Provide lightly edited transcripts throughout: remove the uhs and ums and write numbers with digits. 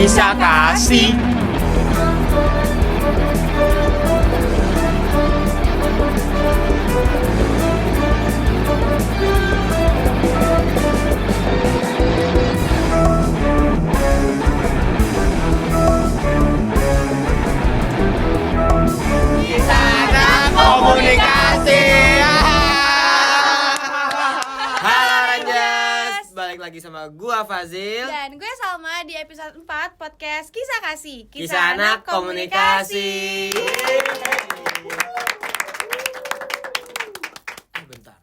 Kisah Kasih. Kisah Komunikasi. Halo Ranjas, balik lagi sama gua Fazil dan gue Salma di episode 4 podcast Kisah Kasih. Kisah Anak Komunikasi. Bentar,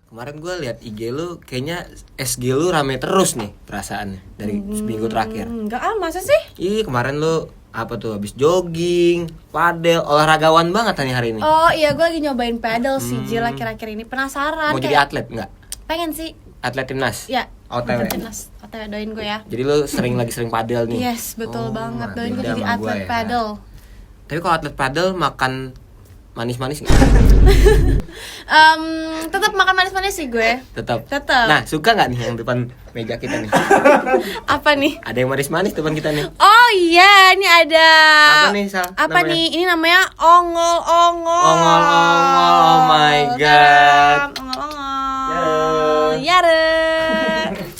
kemarin gue lihat IG lu, kayaknya SG lu rame terus nih perasaannya dari seminggu terakhir. Enggak masa sih? Ih, kemarin lu apa tuh, habis jogging, padel, olahragawan banget nih hari ini. Oh iya, gue lagi nyobain paddle sih Jil akhir-akhir ini. Penasaran Mau jadi atlet nggak? Pengen sih. Atlet timnas? Ya, OTW. timnas. OTW, doain gue ya. Jadi lu lagi sering padel nih? Yes, betul banget. Doain gue beda jadi sama atlet gua ya. paddle. Tapi kalau atlet padel makan manis-manis nggak? Tetap makan manis-manis sih gue. Tetap. Tetap. Nah, suka nggak nih yang depan meja kita nih? Apa nih? Ada yang manis-manis depan kita nih. Oh iya, ini ada. Apa nih, Sal? Apa namanya? nih? Ini namanya ongol-ongol. Ongol-ongol, oh my god. Ongol-ongol. Yare.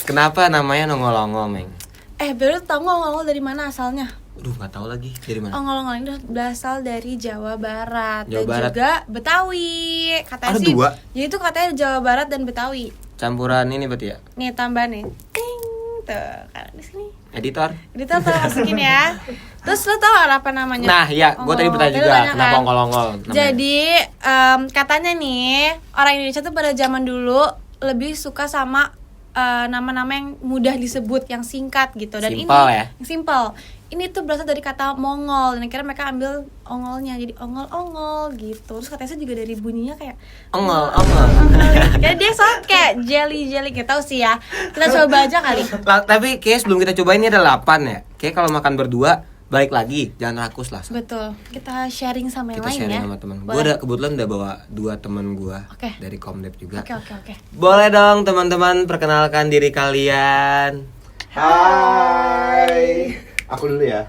Kenapa namanya nongol-ongol, Meng? Baru tau nggak ongol-ongol dari mana asalnya? Aduh, nggak tahu lagi dari mana. Ongol-ongol ini berasal dari Jawa Barat Jawa dan Barat. juga Betawi. Katanya Ada sih. dua? Jadi itu katanya Jawa Barat dan Betawi. Campuran ini berarti ya? Nih tambah nih. Ting tuh, kalau di sini. Editor. Editor tuh masukin ya. Terus lo tau apa namanya? Nah, ya, gue tadi bertanya Tadi juga tanya kenapa kan? ongol-ongol namanya. Jadi katanya nih orang Indonesia tuh pada zaman dulu lebih suka sama nama-nama yang mudah disebut, yang singkat gitu. Dan Simple ini ya? yang simple. Ini tuh berasal dari kata Mongol. Dan akhirnya mereka ambil ongolnya jadi ongol-ongol gitu. Terus katanya juga dari bunyinya kayak Ongol-ongol. kayak dia soal kayak jelly-jelly gitu. Tahu sih ya. Kita coba aja kali. Tapi kayak sebelum kita cobain ini ada 8 ya. Kayak kalau makan berdua balik lagi, jangan rakus lah. Betul. Kita sharing sama yang Kita lain sharing ya. sama teman. Boleh. Gue kebetulan udah bawa 2 teman gue Oke. dari Komdep juga. Oke. Boleh dong teman-teman perkenalkan diri kalian. Hai, aku dulu ya.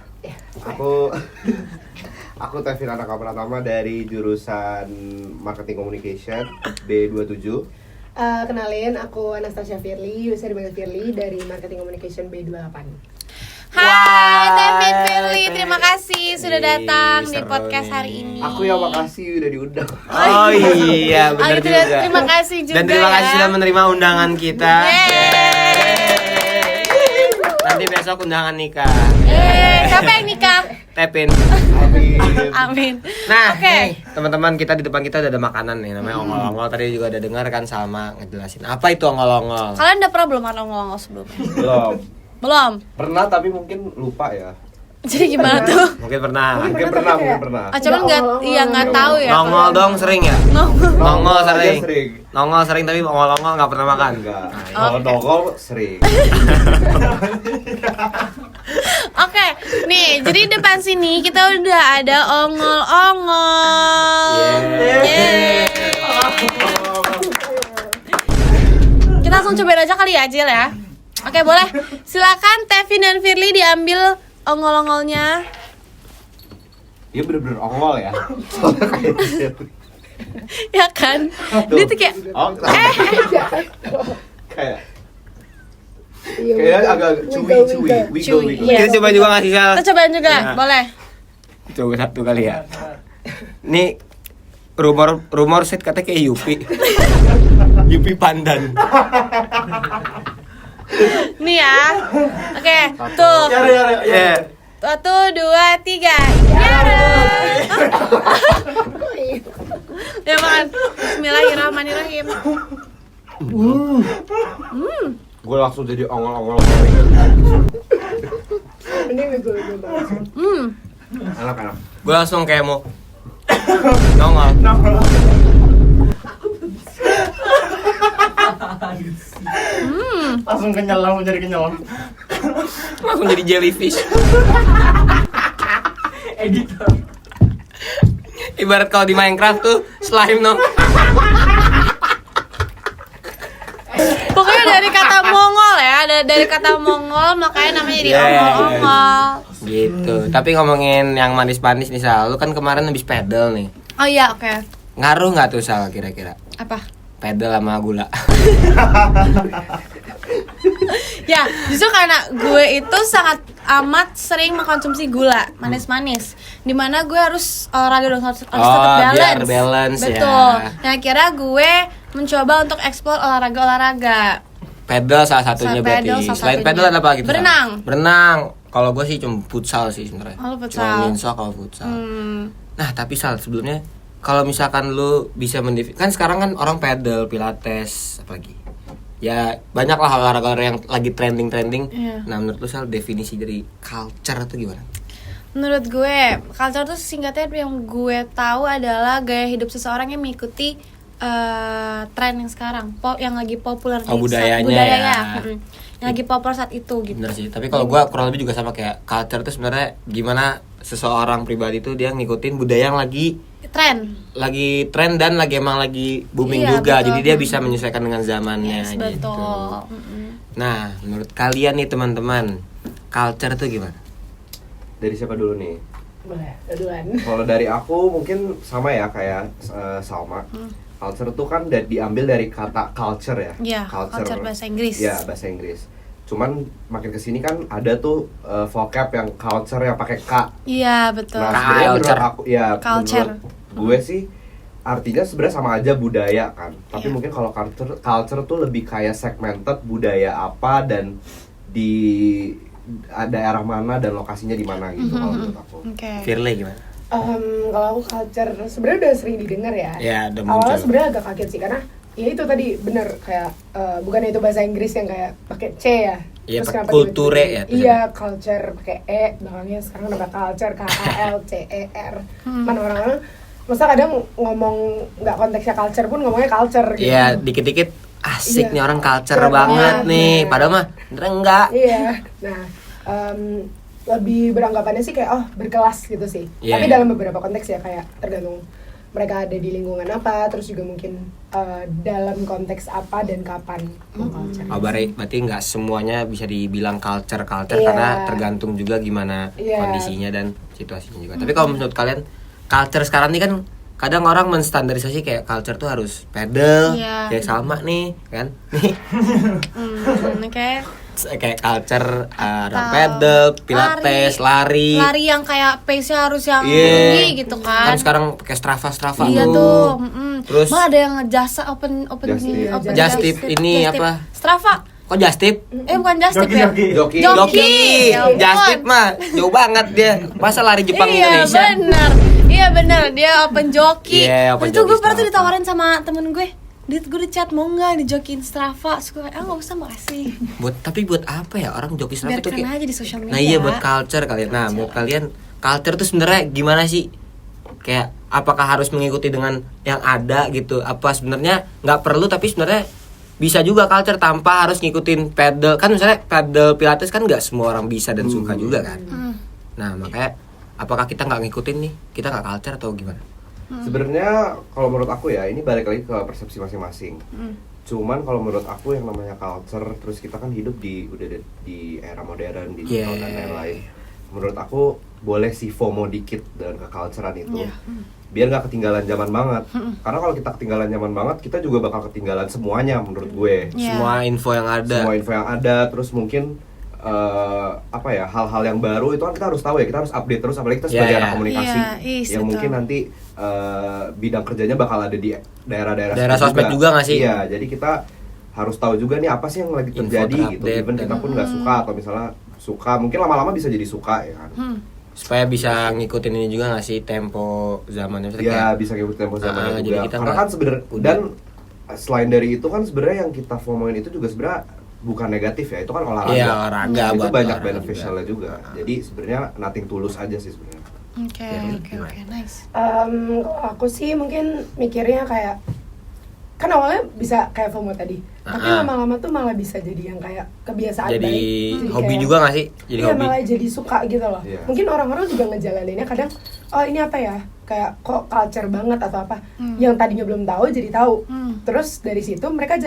Aku Tevin Anaka Pratama dari jurusan Marketing Communication B27. Kenalin, aku Anastasia Firly, bisa dipanggil Firly dari Marketing Communication B28. Hai, Wah, Tevin Firly, terima kasih sudah Ih, datang di seru podcast nih. hari ini. Aku yang makasih udah diundang. Oh iya, benar gitu juga. ya, terima kasih juga. Dan terima kasih ya. sudah menerima undangan kita. Yeay. Nanti besok undangan nikah. Siapa yang nikah? Tepin. Amin. Amin. Nah, Oke. nih, teman-teman, kita di depan kita udah ada makanan nih namanya ongol-ongol. Tadi juga udah dengar kan Salma ngejelasin apa itu ongol-ongol. Kalian udah pernah belum makan ongol-ongol sebelumnya? Belum. Belum. Pernah tapi mungkin lupa ya. Jadi gimana tuh? Mungkin pernah. Mungkin pernah. Cuman nggak tahu ya. Nongol dong sering ya? Nongol. Nongol aja sering. sering. Nongol sering tapi ongol-ongol nggak pernah makan. Enggak. Nah, Kalau nongol sering. Oke, nih jadi depan sini kita udah ada ongol-ongol. Yeay. Kita langsung cobain aja kali ya, Jil ya. Oke, boleh. Silakan Tevin dan Firly diambil ongol-ongolnya. Dia bener-bener ongol ya. Soalnya kayak gitu. Ya kan? Dia tuh kayak Oh, kayak agak cuy. Wiggle. Iya. Kita coba juga ngasih Sal. kita cobain juga, Ya. boleh. Coba satu kali ya. Nih rumor set katanya kayak Yupi. Yupi Pandan. Nih ya. Oke, tuh. Ya. 1, 2, 3. Ya makan. Bismillahirrahmanirrahim. Gue langsung jadi ongol-ongol. Ini wiggle-wiggle banget. Enak. Gue langsung kayak mau nongol. Langsung kenyal, langsung jadi kenyal. Langsung jadi jellyfish. Editor. Ibarat kalau di Minecraft tuh slime no. Pokoknya dari kata Mongol ya, dari kata Mongol makanya namanya jadi Yes. ongol-ongol. Gitu. Tapi ngomongin yang manis-manis nih Sal, lu kan kemarin habis pedal nih. Oh iya, oke. Ngaruh nggak tuh Sal kira-kira? Apa? Pedal sama gula. Ya, justru karena gue itu sangat amat sering mengkonsumsi gula manis-manis, dimana gue harus olahraga dong, harus tetap balance. Biar balance ya. Betul. Nah, akhirnya gue mencoba untuk eksplor olahraga. Pedal salah satunya berarti. Pedal salah Selain satunya. pedal ada apa lagi? Sal? Berenang. Berenang. Kalau gue sih cuma futsal sih sebenarnya. Oh, Cuma futsal. minsok kalau futsal. Hmm. Nah, tapi Sal sebelumnya kalau misalkan lu bisa kan sekarang kan orang pedal, pilates, apalagi. Ya banyak lah olahraga yang lagi trending. Iya. Nah, menurut lu Sal definisi dari culture itu gimana? Menurut gue, culture tuh singkatnya yang gue tahu adalah gaya hidup seseorang yang mengikuti tren yang sekarang, yang lagi populer Oh, budayanya ya. Yang lagi populer saat itu gitu. Bener sih, tapi kalau gua kurang lebih juga sama kayak culture itu sebenarnya gimana seseorang pribadi itu dia ngikutin budaya yang lagi tren dan emang lagi booming Iya, juga. betul. Jadi dia bisa menyesuaikan dengan zamannya Yes, gitu. betul. Nah, menurut kalian nih teman-teman, culture itu gimana? Dari siapa dulu nih? Boleh, duluan. Kalau dari aku mungkin sama ya kayak Salma. Culture tuh kan diambil dari kata culture ya. Iya, culture bahasa Inggris. Iya, bahasa Inggris. Cuman makin kesini kan ada tuh vocab yang culture yang pakai K. Iya, betul. Nah, sebenarnya menurut Culture. aku ya Culture. menurut gue sih artinya sebenarnya sama aja budaya kan. Tapi Iya. mungkin kalau culture tuh lebih kayak segmented budaya apa dan di daerah mana dan lokasinya di mana gitu kalau menurut aku. Oke. Firly gimana? Kalau aku culture sebenarnya udah sering didengar ya. Ya, udah Awalnya muncul. sebenarnya agak kaget sih karena ya itu tadi bener kayak bukan itu bahasa Inggris yang kayak pakai C ya. Iya, Terus pakai kenapa kulture tiba-tiba- ya, Iya, culture pakai E, belakangnya sekarang udah culture KALCER. Mana orang-orang masa kadang ngomong nggak konteksnya culture pun ngomongnya culture gitu. Iya, dikit-dikit asik Iya. nih orang culture Keren banget banget. nih. Padahal mah bener enggak. Iya. Nah, lebih beranggapannya sih kayak berkelas gitu sih. Iya, Tapi iya. dalam beberapa konteks ya kayak tergantung mereka ada di lingkungan apa, terus juga mungkin dalam konteks apa dan kapan culture. Oh, berarti nggak semuanya bisa dibilang culture Iya. karena tergantung juga gimana Iya. kondisinya dan situasinya juga. Tapi kalau menurut kalian culture sekarang ini kan kadang orang menstandarisasi kayak culture tuh harus pedal, Iya. kayak Salma nih kan, nih Oke. kayak culture ada Atau pedal, pilates, lari. Lari yang kayak pace-nya harus yang Iya. tinggi gitu Kan kan. sekarang pakai Strava Iya tuh. Terus Malah ada yang ngejasa open Just Tip. Just Tip ini Just Tip. apa? Strava. Kok Just Tip? Bukan Just Tip ya. Joki. Joki. Ya ampun. Just Tip mah jauh banget dia. Masa lari Jepang Iya Indonesia? benar dia open joki. Iya, open Itu gue joki pernah tuh Strava. ditawarin sama temen gue. Gue di chat mau nggak dijokiin Strava? Terus gue kayak nggak usah makasih. Tapi buat apa ya orang joki Strava Biar tuh keren kayak aja di sosial media. Nah iya buat culture kalian. Nah buat kalian culture tuh sebenarnya gimana sih? Kayak apakah harus mengikuti dengan yang ada gitu? Apa sebenarnya nggak perlu tapi sebenarnya bisa juga culture tanpa harus ngikutin pedal. Kan misalnya pedal pilates kan nggak semua orang bisa dan suka juga kan. Nah makanya apakah kita nggak ngikutin nih? Kita nggak culture atau gimana? Sebenarnya kalau menurut aku ya ini balik lagi ke persepsi masing-masing. Cuman kalau menurut aku yang namanya culture, terus kita kan hidup udah di era modern, digital dan lain-lain. Menurut aku boleh sih FOMO dikit dengan keculturean itu. Biar nggak ketinggalan zaman banget. Karena kalau kita ketinggalan zaman banget, kita juga bakal ketinggalan semuanya menurut gue. Iya. Semua info yang ada. Semua info yang ada, terus mungkin hal-hal yang baru itu kan kita harus tahu ya, kita harus update terus, apalagi kita sebagai anak komunikasi yang mungkin nanti bidang kerjanya bakal ada di daerah-daerah Daerah sosmed juga nggak sih? Iya, jadi kita harus tahu juga nih apa sih yang lagi Info terjadi gitu. terupdate Even kita pun nggak suka atau misalnya suka, mungkin lama-lama bisa jadi suka ya kan. Supaya bisa ngikutin ini juga nggak sih tempo zamannya? Maksudnya Iya, kayak- bisa ngikutin tempo zamannya jadi juga. kita Karena nggak- kan sebenarnya udah. dan selain dari itu kan sebenarnya yang kita FOMO-in itu juga sebenarnya bukan negatif ya, itu kan olahraga. Iya, olahraga Itu buat banyak olahraga beneficialnya juga. Jadi sebenarnya nothing tulus aja sih sebenarnya. Oke, nice. Kalau aku sih mungkin mikirnya kayak kan awalnya bisa kayak FOMO tadi, tapi lama-lama tuh malah bisa jadi yang kayak kebiasaan Jadi baik. hobi kayak- juga nggak sih? Jadi Iya, hobi. malah jadi suka gitu loh. Iya. Mungkin orang-orang juga ngejalaninnya kadang, oh ini apa ya, kayak kok culture banget atau apa, yang tadinya belum tahu jadi tahu. Terus dari situ mereka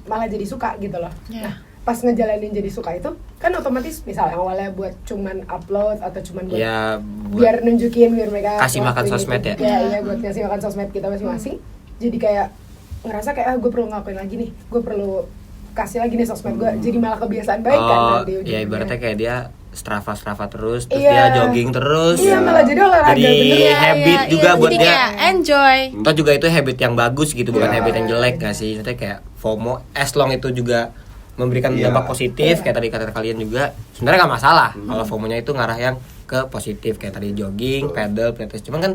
malah jadi suka gitu loh. Iya. Nah, pas ngejalanin jadi suka itu kan otomatis misalnya awalnya buat cuman upload atau cuman buat Ya biar nunjukin biar mereka kasih makan ngelakuin sosmed gitu. ya? Iya buat ngasih makan sosmed kita masing-masing. Jadi kayak ngerasa kayak gue perlu ngelakuin lagi nih, gue perlu kasih lagi nih sosmed gue, jadi malah kebiasaan baik kan nanti ya ujungnya. ibaratnya kayak dia Strava terus, terus Iya. dia jogging terus. Iya, malah jadi olahraga Jadi bener. habit juga buat jadi dia. kayak enjoy. Toh juga itu habit yang bagus gitu, bukan Iya. habit yang jelek gak sih? Maksudnya kayak FOMO, as long itu juga memberikan Iya. dampak positif, kayak tadi kata kalian juga, sebenarnya nggak masalah Hmm. kalau FOMO-nya itu ngarah yang ke positif, kayak tadi jogging, pedal, pilates. Cuman kan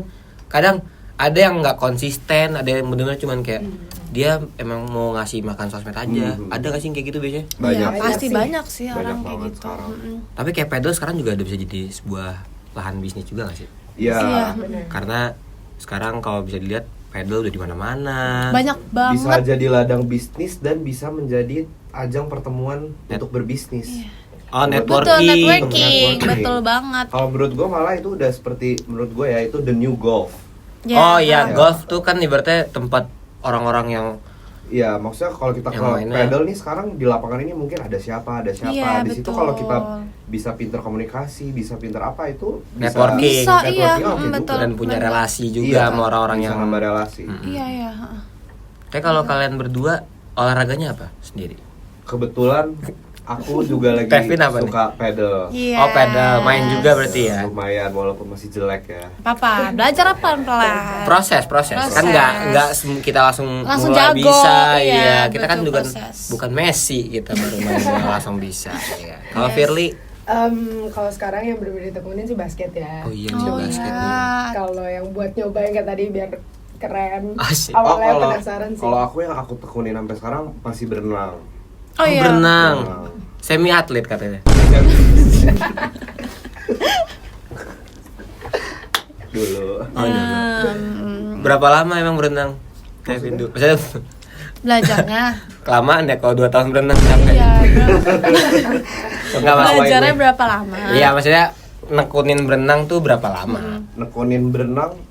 kadang ada yang nggak konsisten, ada yang benar-benar cuman kayak dia emang mau ngasih makan sosmed aja. Ada nggak sih yang kayak gitu biasanya? Banyak. Iya, pasti sih. banyak sih Banyak orang kayak banget gitu. sekarang. Tapi kayak pedal sekarang juga udah bisa jadi sebuah lahan bisnis juga nggak sih? Iya. Iya. Bener. Karena sekarang kalau bisa dilihat pedal udah di mana-mana. Banyak Bisa banget. jadi ladang bisnis dan bisa menjadi ajang pertemuan untuk berbisnis. Oh, Betul, networking. networking. Networking. Betul banget. Kalau menurut gue malah itu udah seperti menurut gue ya itu the new golf. Ya. Oh iya, Ya. golf tuh kan ibaratnya tempat orang-orang yang Iya, maksudnya kalau kita Yang ke mainnya- pedal nih sekarang di lapangan ini mungkin ada siapa. Iya, Di situ betul. kalau kita bisa pinter komunikasi, bisa pinter apa itu bisa Networking. Bisa, iya, networking oke betul. juga. dan punya Bener. relasi juga Iya, sama orang-orang bisa yang nambah relasi. Iya, iya. heeh. Tapi kalau kalian berdua olahraganya apa sendiri? Kebetulan aku juga lagi Kevin apa suka pedal. Iya. Oh, pedal, main juga berarti ya. Lumayan walaupun masih jelek ya. Apa? Belajar apa pelan-pelan? Proses. Kan nggak kita langsung Langsung mulai jago, bisa, iya, kita kan betul, juga proses. bukan Messi, kita baru main langsung bisa. Iya. Kalau Firly, Kalau sekarang yang bener-bener ditekunin sih basket ya. oh iya Oh, basket iya. nih. Kalau yang buat nyobain kayak tadi biar keren. Asik. Awalnya kalau penasaran sih. kalau aku yang aku tekunin sampai sekarang masih berenang. Oh iya. Berenang, Berenang. semi atlet katanya. Dulu. Oh, iya. Berapa lama emang berenang? Kevin dulu. Maksudnya Belajarnya. kelamaan ya kalau 2 tahun berenang capek. Iya. Enggak Mas. Belajarnya berapa lama? Iya, maksudnya nekunin berenang tuh berapa lama? Nekunin berenang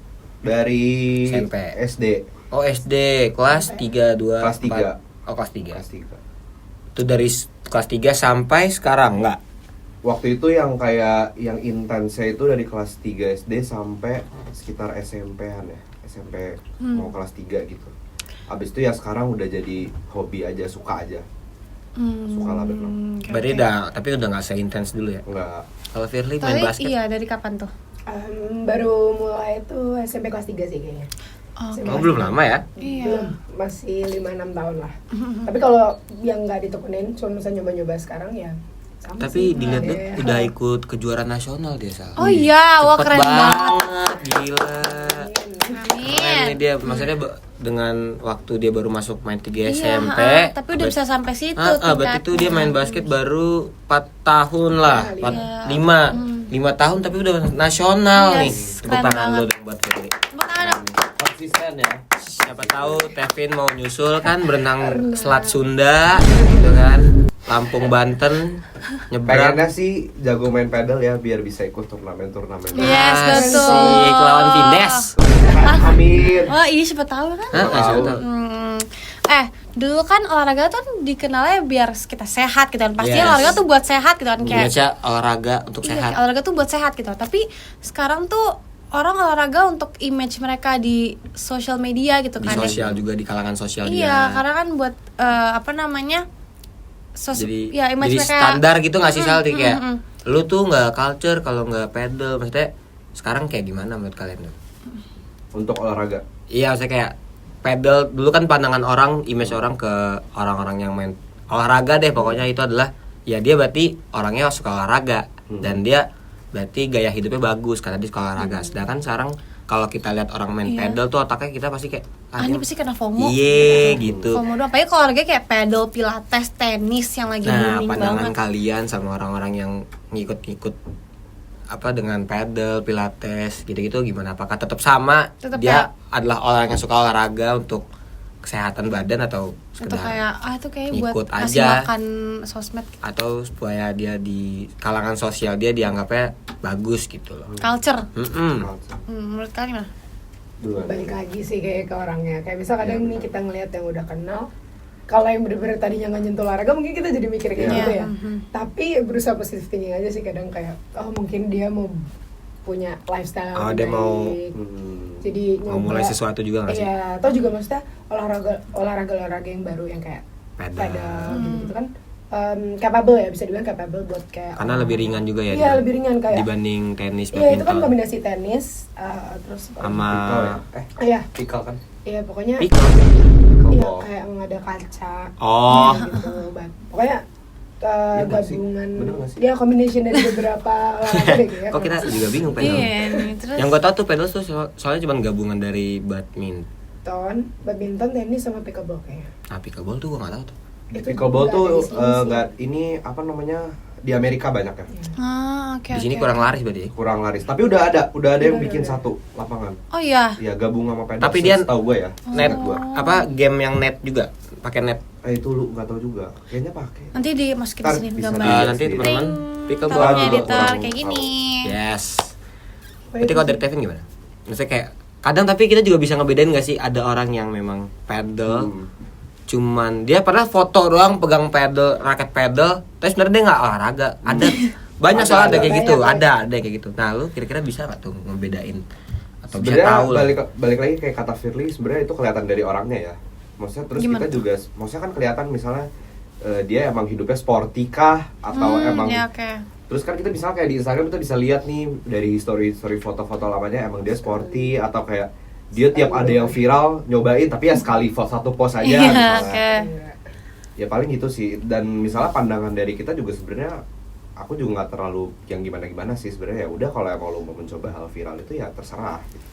dari SMP. SD. Oh, SD kelas 3 2 Kelas 3. 4. Oh, kelas 3. Kelas 3. Itu dari kelas 3 sampai sekarang enggak? Waktu itu yang kayak yang intensnya itu dari kelas 3 SD sampai sekitar SMP-an ya. SMP mau kelas 3 gitu. Abis itu ya sekarang udah jadi hobi aja, suka aja. Suka lah berenang. Oke, Berarti oke. tapi udah enggak seintens dulu ya. Enggak. Kalau Firly main Tapi basket. iya, dari kapan tuh? Baru mulai tuh SMP kelas 3 sih kayaknya. Oh, SMP Oh, belum lama ya? iya. Belum, masih 5-6 tahun lah. Tapi kalau yang nggak ditekunin, cuma bisa nyoba-nyoba sekarang ya sama Tapi sih. dilihat-lihat Ada. udah ikut kejuaraan nasional dia, Sal. Oh iya, wah Cepet keren banget. Gila. Keren Amin. nih dia, maksudnya dengan waktu dia baru masuk main 3 Iya, SMP. tapi udah bisa sampai situ berarti tuh dia main basket baru 4 tahun lah. Iya. 5 tahun tapi udah nasional nih. Yes, Tepuk keren tangan banget. dulu dong buat Firly. Tepuk tangan. Konsisten ya. Siapa tahu Tevin mau nyusul kan berenang Selat Sunda gitu kan. Lampung Banten nyebrang. Pengennya sih jago main pedal ya biar bisa ikut turnamen-turnamen. Yes, betul. Asik, lawan Vindes. Amin. Oh iya, siapa tahu kan? Hah, siapa tahu. Dulu kan olahraga tuh dikenalnya biar kita sehat gitu kan. Pasti Yes. olahraga tuh buat sehat gitu kan kayak. Indonesia olahraga untuk Iya, sehat. olahraga tuh buat sehat gitu. Tapi sekarang tuh orang olahraga untuk image mereka di sosial media gitu Di kan. sosial juga, di kalangan sosial Iya, juga. karena kan buat apa namanya? Jadi, ya image jadi mereka standar gitu nggak sih Salti kayak mm. lu tuh nggak culture kalau nggak pedal. Maksudnya sekarang kayak gimana menurut kalian tuh? Untuk olahraga. Iya, maksudnya kayak pedal dulu kan pandangan orang, image orang ke orang-orang yang main olahraga deh pokoknya itu adalah ya dia berarti orangnya suka olahraga dan dia berarti gaya hidupnya bagus karena dia suka olahraga. Sedangkan sekarang kalau kita lihat orang main Iya. pedal tuh otaknya kita pasti kayak ini pasti kena FOMO. Iya gitu. FOMO doang. Apalagi kalau olahraga kayak pedal, pilates, tenis yang lagi Nah, booming pandangan banget. kalian sama orang-orang yang ngikut-ngikut apa dengan pedal, pilates, gitu-gitu gimana? Apakah tetap sama? Tetap dia adalah orang yang suka olahraga untuk kesehatan badan atau Atau sekedar kayak itu kayak buat ngikut kasih aja. makan sosmed, atau supaya dia di kalangan sosial dia dianggapnya bagus gitu loh. culture. Menurut kalian gimana? Duluan. Balik lagi sih kayak ke orangnya. Kayak misal kadang nih kita ngelihat yang udah kenal, kalau yang bener-bener tadinya nggak nyentuh olahraga mungkin kita jadi mikir kayak Iya. gitu ya. Tapi berusaha positive thinking aja sih kadang kayak mungkin dia mau punya lifestyle yang dia baik. mau Jadi mau mulai sesuatu juga nggak sih? Iya, atau juga maksudnya olahraga yang baru yang kayak Pedal. gitu kan capable ya, bisa dibilang capable buat kayak Karena lebih ringan juga ya. Iya, lebih ringan kayak dibanding tenis, Iya, itu kan badminton. kombinasi tenis terus Sama iya, Pikal kan? iya pokoknya pickle. iya Pikal. kayak yang ada kaca Oh. gitu, pokoknya Iya nggak sih? gabungan Bener nggak sih? ya combination dari beberapa olahraga deh ya. Kok kita juga bingung pedal? Iya nih, terus Yang gue tau tuh pedal tuh soalnya cuma gabungan dari badminton, tenis sama pickleball kayaknya. Nah, pickleball tuh gue nggak tahu tuh. Pickleball nggak tuh ada di sini sih. nggak ini apa namanya di Amerika banyak ya. oke. Di sini oke. kurang laris berarti. Ya? Kurang laris. Tapi udah ada yang Udah bikin ada. satu lapangan. Oh iya. Iya gabung sama pedal. Tapi dia tahu gue ya. Net Gua. apa game yang net juga pakai net. Itu lu nggak tahu juga. Kayaknya pakai. Nanti dimasukin di Ntar sini bisa gambarnya. dilihat Nanti sendiri. teman-teman Ting, pickleball tahunnya juga editor kurang kayak gini. Yes. Oh, Berarti itu kalau sih. dari Tevin gimana? Maksudnya kayak kadang tapi kita juga bisa ngebedain gak sih ada orang yang memang pedal cuman dia pernah foto doang pegang pedal, raket pedal, tapi sebenarnya dia nggak olahraga. Ada banyak soal ada kayak gitu, banyak. ada kayak gitu. Nah, lu kira-kira bisa nggak tuh ngebedain atau bisa Sebenarnya tahu lah? balik lagi kayak kata Firly, sebenarnya itu kelihatan dari orangnya ya. Maksudnya terus Gimana kita tuh? juga, maksudnya kan kelihatan misalnya dia emang hidupnya sporty kah atau emang ya oke. terus kan kita misalnya kayak di Instagram kita bisa lihat nih dari story foto-foto lamanya emang dia sporty atau kayak dia tiap ada yang viral nyobain tapi ya sekali foto satu post aja Iya, misalnya. oke. Iya. Ya paling gitu sih. Dan misalnya pandangan dari kita juga sebenarnya aku juga nggak terlalu yang gimana sih sebenarnya. Ya udah kalau emang lo mau mencoba hal viral itu ya terserah gitu.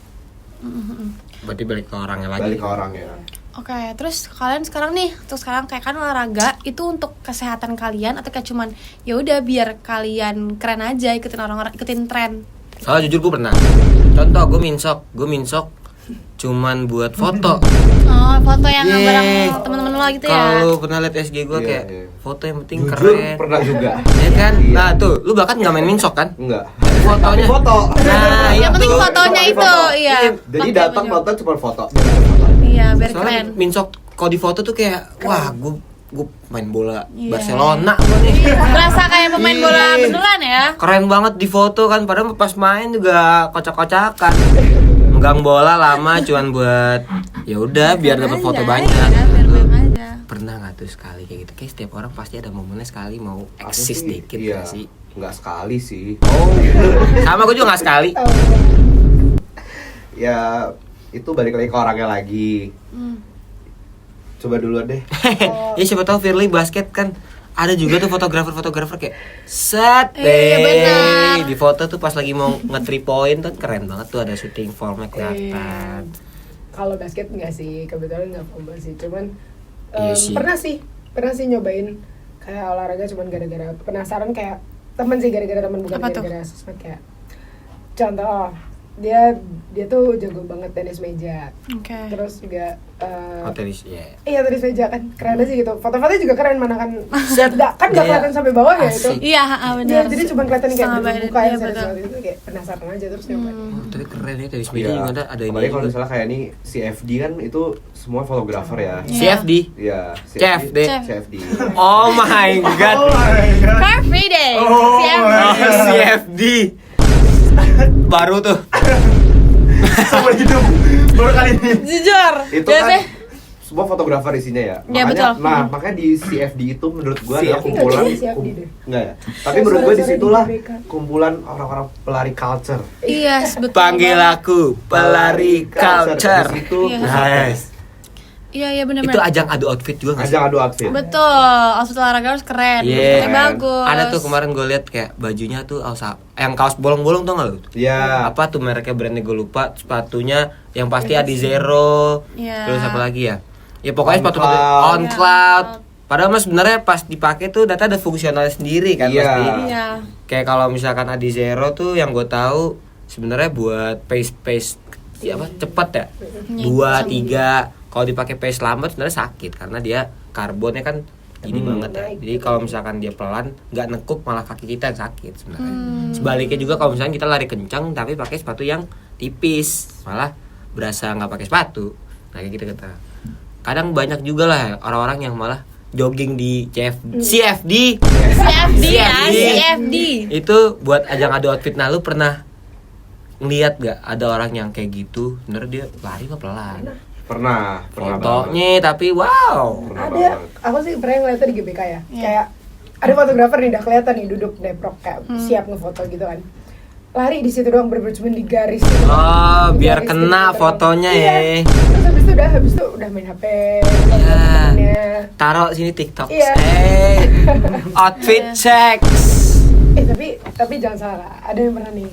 Berarti balik ke orangnya lagi. Balik ke orangnya. Oke, terus kalian sekarang nih, terus sekarang kayak kan olahraga itu untuk kesehatan kalian atau kayak cuman ya udah biar kalian keren aja ikutin orang-orang, ikutin tren. Soalnya jujur gue pernah. Contoh gue minsok cuman buat foto. Oh, foto yang Yeay. bareng teman-teman lo gitu ya. Kalau pernah liat SG gue Iya, kayak iya. foto yang penting Jujur keren. pernah juga. Ya kan? Iya. Nah tuh, lu bahkan nggak main minsok kan? Enggak. Fotonya. Tapi foto. Nah, Yang penting itu. fotonya Cuma itu, foto. iya. Jadi Pakai datang baju. nonton cuma foto. Iya, biar Soalnya keren. minsok kalau di foto tuh kayak wah gue main bola Iya. Barcelona gue nih. Berasa kayak pemain bola Iya. beneran ya. Keren banget di foto kan, padahal pas main juga kocak-kocakan. Megang bola lama cuman buat ya udah biar dapat foto Aja, banyak. ya kan, biar Lu keren aja. pernah nggak tuh sekali kayak gitu? Kayak setiap orang pasti ada momennya sekali mau Aku eksis sih, dikit iya, nggak sih? Enggak sekali sih. Oh, sama gue juga nggak sekali. Ya itu balik lagi ke orangnya lagi. Coba duluan deh. Ya siapa tahu Firly basket kan ada juga tuh fotografer kayak set Iya, benar. di foto tuh pas lagi mau nge-3 point tuh keren banget tuh ada shooting formnya kelihatan. Kalau basket enggak sih, kebetulan enggak formal sih. Cuman Iya sih. pernah sih nyobain kayak olahraga cuman gara-gara penasaran kayak temen sih, gara-gara temen bukan Apa tuh? gara-gara sosmed. Kayak contoh dia tuh jago banget tenis meja. Oke. Terus juga Hotelis ya. iya tenis meja kan keren aja gitu. Foto-fotonya juga keren, mana kan Set. nggak Gaya. kelihatan sampai bawah ya itu. Asik. Iya, benar. Iya, jadi cuma kelihatan kayak Setengah badan, buka iya, yang betul. itu kayak penasaran aja terus nyobain. Oh, tapi keren ya tenis meja Iya. juga ada ini Apalagi kalau juga. misalnya kayak ini CFD kan itu semua fotografer ya. Iya. CFD. Iya, CFD. CFD. Oh my god. Car Free Day. Oh, Siap. Oh, CFD. Baru tuh. Seumur hidup baru kali ini. Jujur. Itu Ya, kan Teh. semua fotografer isinya ya. Iya, betul. Makanya di CFD itu menurut gua adalah CFD. kumpulan Nggak, CFD deh. enggak ya. Tapi Kayak menurut gua suara-suara disitulah di BK. kumpulan orang-orang pelari culture. Iya, betul. Panggil aku pelari culture. Di situ Iya. Nice. Iya, benar. Itu ajang adu outfit juga nggak sih? ajang adu outfit. Betul, outfit olahraga harus keren, Iya. outfitnya bagus. Ada tuh kemarin gue lihat kayak bajunya tuh yang kaos bolong-bolong tuh nggak lu? Iya. Apa tuh mereknya brandnya gue lupa. Sepatunya yang pasti Adizero. Iya. Terus apa lagi ya? Ya pokoknya On sepatu Cloud. on cloud. Padahal mas sebenarnya pas dipakai tuh data ada fungsional sendiri kan Iya. pasti. Iya. Kayak kalau misalkan Adizero tuh yang gue tahu sebenarnya buat pace ya apa cepet ya. 2, 3. Kalau dipakai pace lambat sebenarnya sakit karena dia karbonnya kan gini banget ya. Jadi kalau misalkan dia pelan nggak nekuk malah kaki kita yang sakit sebenarnya. Sebaliknya juga kalau misalkan kita lari kencang tapi pakai sepatu yang tipis malah berasa nggak pakai sepatu. Nah kayak gitu kata. kadang banyak juga lah orang-orang yang malah jogging di CFD. CFD ya, CFD. CFD. Itu buat ajang adu outfit. Nah, lu pernah ngeliat gak ada orang yang kayak gitu? Bener dia lari mah pelan. Pernah banget. Fotonya tapi wow. Pernah Ada, banget. aku sih pernah ngeliatnya di GBK ya. Iya. Kayak ada fotografer nih udah kelihatan nih duduk deprok kayak siap ngefoto gitu kan. Lari di situ doang bener-bener cuma di garis gitu. Oh, Di biar garis kena gitu, fotonya iya. ya. Terus habis itu udah main HP. Ya. temennya. Taruh sini TikTok. Iya. Outfit checks. Tapi jangan salah, ada yang pernah nih.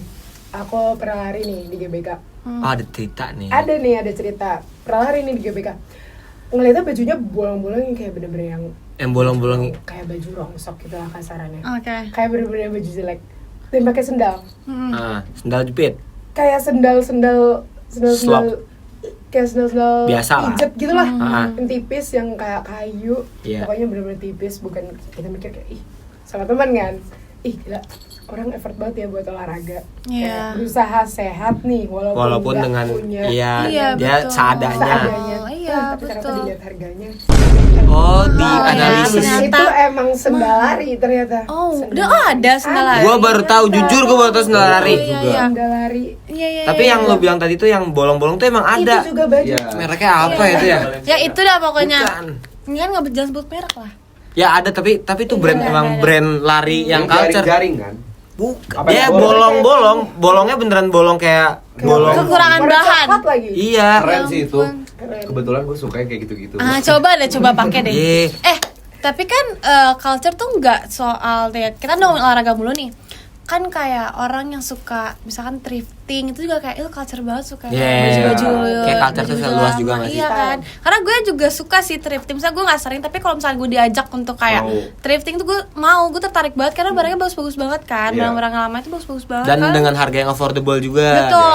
Aku pernah lari nih di GBK. Oh, ada cerita nih. Ada cerita. Pernah lari nih di GBK. Ngeliatnya bajunya bolong-bolong yang kayak bener-bener yang bolong-bolong. kayak baju rongsok gitu lah kasarannya. Oke. Kayak bener-bener baju jelek. Dan pakai sendal. Sendal jepit. Kayak sendal Slop. kayak sendal Biasa lah. pijet gitu lah. Hmm. Yang tipis yang kayak kayu. Iya. Pokoknya bener-bener tipis, bukan kita mikir kayak ih sama teman kan. Ih gila, orang effort banget ya buat olahraga. Iya. Kayak berusaha sehat nih Walaupun nggak dengan punya Iya, dia betul. seadanya. seadanya. Iya, Tapi ternyata betul. dilihat harganya. Oh, di Oh, analisis. ya, ternyata. Itu emang sendal lari ternyata. Oh, Sendal ada sendal lari. Gua baru tahu, jujur gua baru tahu sendal lari. Iya, iya. Sendal lari. Iya, iya. Tapi yang lo bilang tadi tuh yang bolong-bolong tuh emang ada. Itu juga baju. Iya. Mereknya apa itu ya? Ya itu dah pokoknya. Bukan. Ini kan nggak jangan sebut merek lah. Ya ada tapi itu brand Iya, emang ada. brand lari yang culture. jaring kan. Bukan. Apa Dia yang bolong-bolong, bolongnya beneran bolong kayak bolong. Kekurangan Warna bahan. coklat lagi. Iya. Keren sih itu. ampun. Keren. Kebetulan gue suka yang kayak gitu-gitu. Coba pakai deh. Iya. Tapi kan culture tuh nggak soal kita udah ngomongin olahraga mulu nih. Kan kayak orang yang suka misalkan thrifting itu juga kayak itu culture banget, suka Yeah. baju-baju Kayak culture tuh baju-baju luas juga lama. nggak sih? Iya kan. Karena gue juga suka sih thrifting. Misalnya gue nggak sering, tapi kalau misalnya gue diajak untuk kayak Mau. thrifting tuh gue tertarik banget karena barangnya bagus-bagus banget kan. Iya. Barang-barang lama itu bagus-bagus banget. Dan kan? dengan harga yang affordable juga.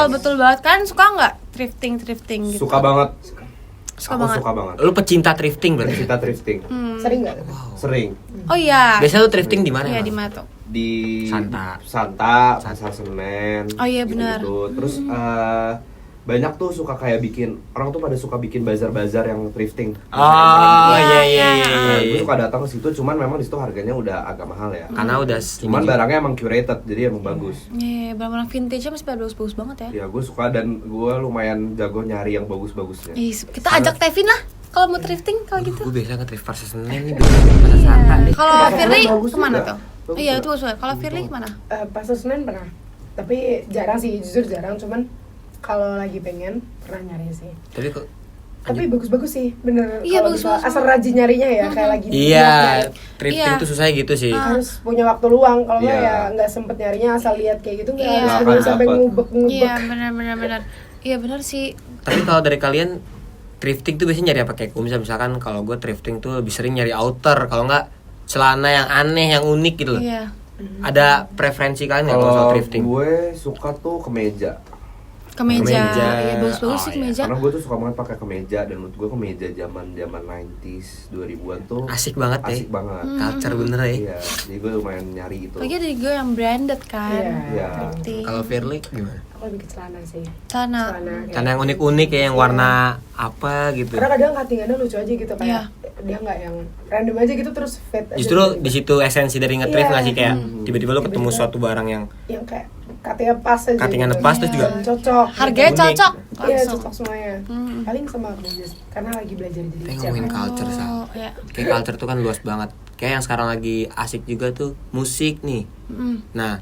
betul banget kan. Suka nggak thrifting gitu? Suka banget. Suka Aku banget. suka banget. Lu pecinta thrifting berarti. Kita thrifting. Sering nggak? Sering Oh iya. Biasanya lu thrifting di mana? Iya emang? di mana tuh? di Santa. Pasar Senen. Oh iya, benar. gitu-gitu. Terus banyak tuh suka kayak orang tuh pada suka bikin bazar-bazar yang thrifting. Oh Iya, iya iya, iya. Nah, iya. gue suka datang ke situ, cuman memang di situ harganya udah agak mahal ya. Karena udah Cuman barangnya emang curated, jadi emang bagus. Iya, barang-barang vintage-nya masih pada bagus-bagus banget ya. Ya gue suka dan gue lumayan jago nyari yang bagus-bagusnya. Ih, kita ajak Tevin lah kalau mau thrifting kalau gitu. Gue biasa nge-thrift Pasar Senen nih, Pasar Santa deh. Kalau Firly Bagus kemana juga. tuh? Bagus Iya juga. itu bagus banget. Kalau Firly kemana? Pasar Senen pernah. Tapi jarang sih, jujur jarang. Cuman kalau lagi pengen pernah nyari sih. Tapi kok Tapi bagus-bagus sih, bener. Iya, Kalau bagus-bagus bisa asal rajin nyarinya ya, kayak lagi iya, nyari. thrifting Iya. tuh susah gitu sih. Harus punya waktu luang, kalau nggak Iya. ya nggak sempet nyarinya, asal lihat kayak gitu nggak Iya. harus Nggak bener akan sampai dapet. ngubek-ngubek. Iya, benar. Iya benar sih. Tapi kalau dari kalian thrifting tuh biasanya nyari apa kayak misalkan kalau gue thrifting tuh lebih sering nyari outer, kalau nggak celana yang aneh, yang unik gitu loh. Iya. Ada preferensi kalian nggak kalau soal Kalau thrifting? gue suka tuh kemeja. Kemeja. Kemeja. Iya bagus-bagus sih Oh, iya. kemeja. Karena gue tuh suka banget pakai kemeja, dan menurut gue kemeja zaman 90s 2000-an tuh Asik banget ya. asik banget. Culture bener ya. Iya, jadi gue lumayan nyari itu. Lagi dari gue yang branded kan. Iya. Thrifting. Kalau Firly gimana? Aku lebih ke celana sih. Celana. kayak- Karena yang unik-unik ya, yang warna apa gitu. Karena kadang cuttingannya lucu aja gitu, kayak Iya. dia nggak yang random aja gitu terus fit aja. Justru gitu. di situ esensi dari nge-thrift Iya. nggak sih, kayak tiba-tiba lu ketemu Tiba-tiba. suatu barang yang yang kayak cuttingnya pas aja. Cuttingannya gitu. pas, terus juga Dan cocok. Harganya Unik. cocok Iya, langsung. cocok semuanya. Paling sama kemeja sih, karena lagi belajar jadi kayak chef. ngomongin culture Sal. Oh, iya. Kayak culture tuh kan luas banget. Kayak yang sekarang lagi asik juga tuh musik nih. Nah,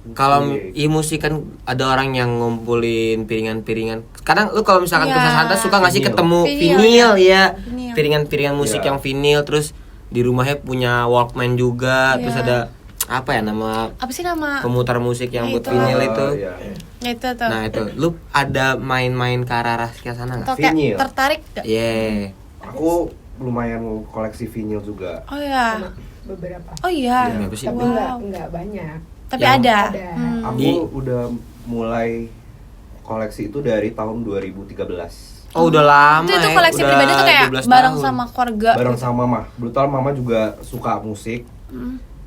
kalau musik kan ada orang yang ngumpulin piringan-piringan. Kadang lu kalau misalkan ke Iya. Santa suka nggak sih Vinyl. ketemu Vinyl, vinyl ya. Vinyl. Piringan-piringan musik Iya. yang vinyl, terus di rumahnya punya Walkman juga, Iya. terus ada apa ya nama Apa sih nama? pemutar musik yang buat Itu. vinyl itu. Iya. Itu tuh. Nah, itu lu ada main-main ke arah sana nggak? Atau kayak Vinyl. tertarik gak? Yeah. Aku lumayan koleksi vinyl juga. Oh ya. Sama beberapa. Oh iya. Iya, apa sih? Tapi Wow. nggak banyak. Tapi Yang- ada. Ada. Aku Di- udah mulai koleksi itu dari tahun 2013. Oh, udah lama Itu ya. koleksi udah pribadi tuh kayak 12 bareng tahun. sama keluarga. Bareng sama mama. Kebetulan mama juga suka musik.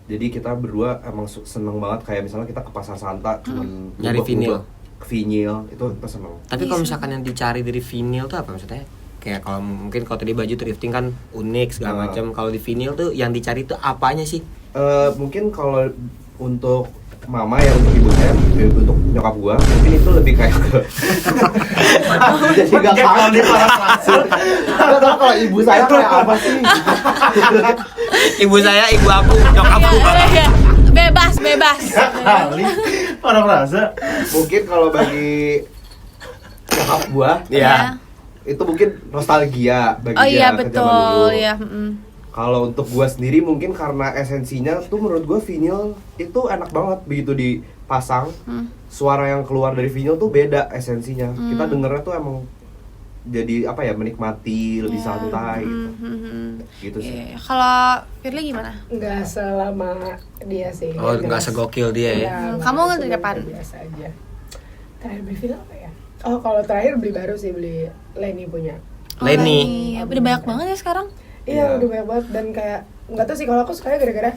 Jadi kita berdua emang seneng banget, kayak misalnya kita ke Pasar Santa cuman Nyari ngubek-ngubek vinyl. vinyl itu kita seneng. Tapi kalau misalkan yang dicari dari vinyl tuh apa maksudnya? kayak kalau mungkin kalau tadi baju thrifting kan unik segala macam. Kalau di vinyl tuh yang dicari tuh apanya sih? Mungkin kalau untuk mama ya, untuk ibu saya, untuk nyokap gua mungkin itu lebih kayak ke jadi gak kangen di para langsung. Gak tau kalau ibu saya kayak apa sih. Ibu saya, ibu aku, nyokap aku. Iya. Bebas. Kali orang rasa. Mungkin kalau bagi nyokap gua Iya. itu mungkin nostalgia bagi Oh dia iya ke zaman betul dulu. ya. Kalau untuk gua sendiri mungkin karena esensinya tuh menurut gua vinyl itu enak banget begitu dipasang. Suara yang keluar dari vinyl tuh beda esensinya. Kita dengernya tuh emang jadi apa ya, menikmati, lebih santai gitu. Gitu sih. Iya. Kalau Firly gimana? Nggak selama dia sih. Oh, nggak segokil dia ya. Kamu dari kapan? Biasa aja. Terakhir beli film apa ya? Oh, kalau terakhir beli baru sih, beli Lenny punya. Lenny. Iya, udah banyak banget ya sekarang. Iya, Iya. udah banyak banget. Dan kayak nggak tahu sih, kalau aku sukanya gara-gara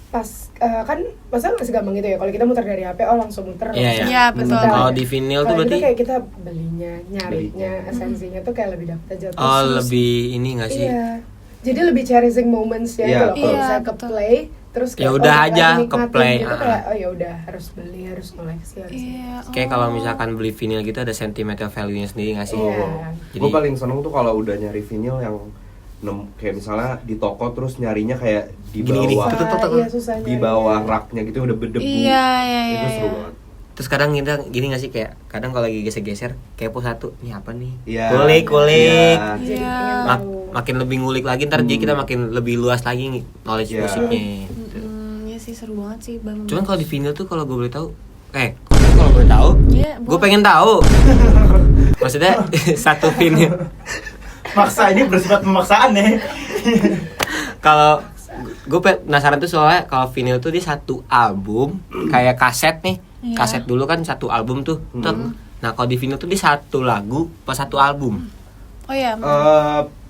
pas kan masa masih gampang gitu ya, kalau kita muter dari HP langsung muter. Iya, iya. Iya, betul. Muter. Kalau di vinyl tuh Kalau berarti itu kayak kita belinya, nyarinya, esensinya tuh kayak lebih dapet aja. oh lebih ini nggak sih? Iya. Jadi lebih cherishing moments ya Iya, itu loh. Kalau iya, misalnya ke betul. play terus Ya udah kita aja nikmatin ke play, gitu, ah. kayak oh ya udah harus beli, harus koleksi, harus. Iya. Kayak kalau misalkan beli vinyl gitu ada sentimental value-nya sendiri nggak sih? Iya. Jadi- Gue paling seneng tuh kalau udah nyari vinyl yang kayak misalnya di toko terus nyarinya kayak di Gini-gini. bawah Tuh. Iya, susah di nyarinya. bawah raknya gitu udah berdebu. Iya. Itu seru Iya. banget. Terus kadang kita gini nggak sih, kayak kadang kalau lagi geser-geser kepo satu, ini apa nih? Iya. Kulik. Iya. Jadi Iya. pengen tahu. Makin lebih ngulik lagi, ntar jadi kita makin lebih luas lagi knowledge Iya. musiknya. Iya sih, seru banget sih Bang. Cuman kalau di vinyl tuh kalau gue boleh tahu, kalau boleh tahu, Iya, gue pengen tahu. Maksudnya satu vinyl. Maksa ini bersifat pemaksaan ya. Kalau gue penasaran tuh soalnya kalau vinyl tuh dia satu album kayak kaset nih. Iya. Kaset dulu kan satu album tuh. Tek. Nah kalau di vinyl tuh dia satu lagu pas satu album. Oh iya.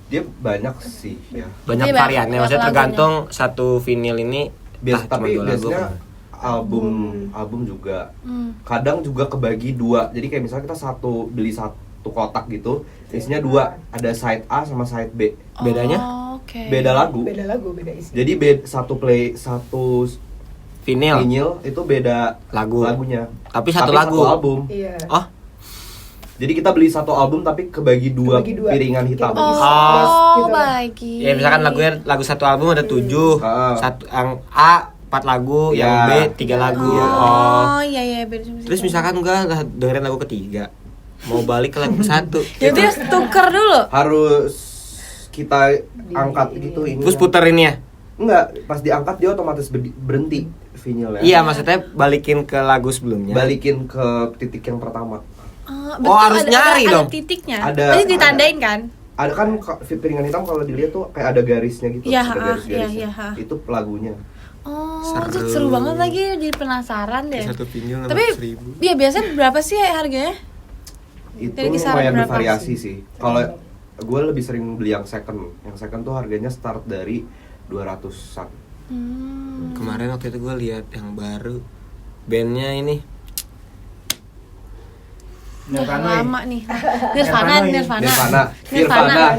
Dia banyak sih ya. Banyak Iya, variannya. banyak Maksudnya lagunya. tergantung satu vinyl ini. Biasa, cuma tapi dua lagu biasanya apa. album juga. Kadang juga kebagi dua. Jadi kayak misalnya kita beli satu kotak gitu, isinya dua, ada side A sama side B. Bedanya? Oh, oke. Beda lagu. Beda lagu, beda isi. Jadi satu Vinyl. vinyl itu beda lagunya. Tapi satu lagu. Satu album. Iya. Oh, Jadi kita beli satu album tapi kebagi dua, Kebagi dua. piringan hitam. Kita bagi Oh, gitu. bagi. ya misalkan lagu satu album ada 7. Satu yang A 4 lagu, Iya. yang B 3 lagu. Oh, iya beda. Terus misalkan gue dengerin lagu ketiga, mau balik ke lagu satu, Jadi harus tuker dulu. Harus kita angkat gitu ini. terus puterin ya. Enggak, pas diangkat dia otomatis berhenti vinylnya. Iya, maksudnya balikin ke lagu sebelumnya. Balikin ke titik yang pertama. Berarti harus nyari ada dong. titiknya. Ada- Pasti ditandain kan? Ada kan piringan hitam kalau dilihat tuh kayak ada garisnya gitu. Iya, ada garis-garisnya. iya. Itu lagunya. Oh, Seru. seru banget lagi, jadi penasaran deh. Satu vinyl Tapi 600.000. ya biasanya berapa sih harganya? Itu Dari kisaran lumayan berapa bervariasi sih? sih. Kalau gue lebih sering beli yang second. Yang second tuh harganya start dari 200-an. Kemarin waktu itu gue lihat yang baru, bandnya ini Lama nih. Nirvana. Nirvana, Firvana.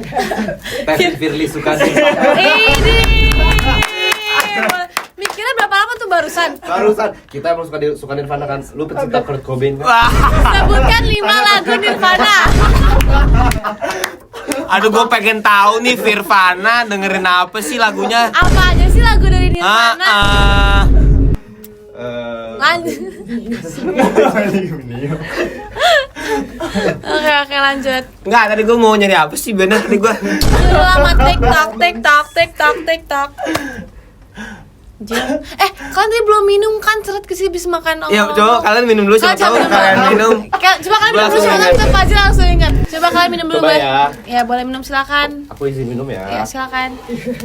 Teh Firly Sukadi. Ini. Mikirnya berapa lama tuh barusan? Barusan kita emang suka Nirvana kan. Lu pecinta Kurt Cobain kan? Sebutkan 5 lagu Nirvana. aduh gue pengen tahu nih Firvana dengerin apa sih lagunya. Apa aja sih lagu dari Nirvana? Lanjut. Oke, lanjut. Enggak, tadi gue mau nyari apa sih bandnya tadi gue. Lama TikTok. Kalian tadi belum minum kan? Seret kesini bisa makan. Ya coba kalian minum dulu, siapa tahu kalian minum. Coba kalian minum dulu, Langsung silakan. ingat. Coba Fazil langsung ingat. Coba kalian minum dulu. Coba boleh? ya. Ya boleh minum, silakan. Aku izin minum ya. Ya silakan.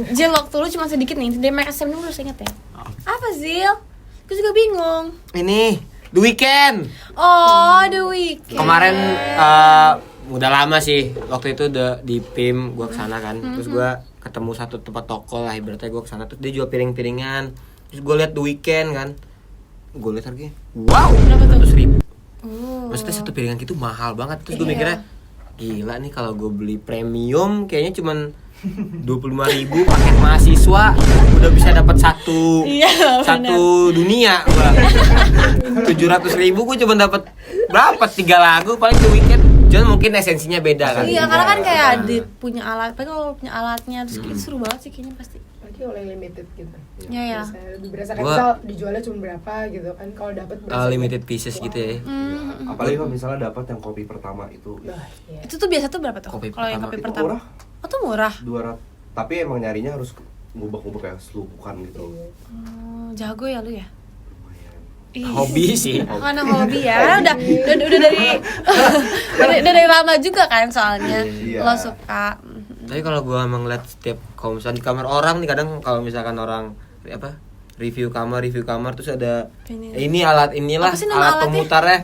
Zil, waktu lu cuma sedikit nih. Dia mereka minum lu harus ingat ya. Apa Zil? Gue juga bingung. Ini The Weeknd. Oh, The Weeknd. Kemarin udah lama sih. Waktu itu udah di PIM gue kesana kan. Terus gue ketemu satu tempat toko lah, ibaratnya gue kesana. Terus dia jual piring-piringan. Terus gue lihat The Weeknd kan. Gue lihat harganya. Wow, Berapa tuh? 100.000. Maksudnya satu piringan gitu mahal banget. Terus gue mikirnya gila nih kalau gue beli premium kayaknya cuman 25.000 paket mahasiswa udah bisa dapat satu Iya, satu dunia gua. 700.000 gue cuma dapat berapa 3 lagu paling di weekend. Cuman mungkin esensinya beda kan. Iya, karena kan kayak Nah. Adit punya alat, tapi kalau punya alatnya terus itu seru banget sih kayaknya pasti. Lagi oleh limited gitu. Iya ya. Lebih berasa kayak Gua- misal dijualnya cuma berapa gitu kan, kalau dapat berasa Limited pieces gitu ya. Apalagi kalau misalnya dapat yang kopi pertama itu Nah, iya. Itu tuh biasa tuh berapa tuh? Kopi Kalau yang pertama kopi itu pertama. murah, Oh tuh murah. 200. Tapi emang nyarinya harus ngubek-ngubek kayak selupukan gitu. Oh, jago ya lu ya. Lumayan. Ih. Hobi sih. Karena hobi ya, udah dari lama juga kan soalnya Iya. lo suka. Tapi kalau gua emang ngeliat setiap kalau misalnya di kamar orang nih kadang kalau misalkan orang apa review kamar terus ada ini alat inilah Apa sih nama alat alatnya? pemutarnya.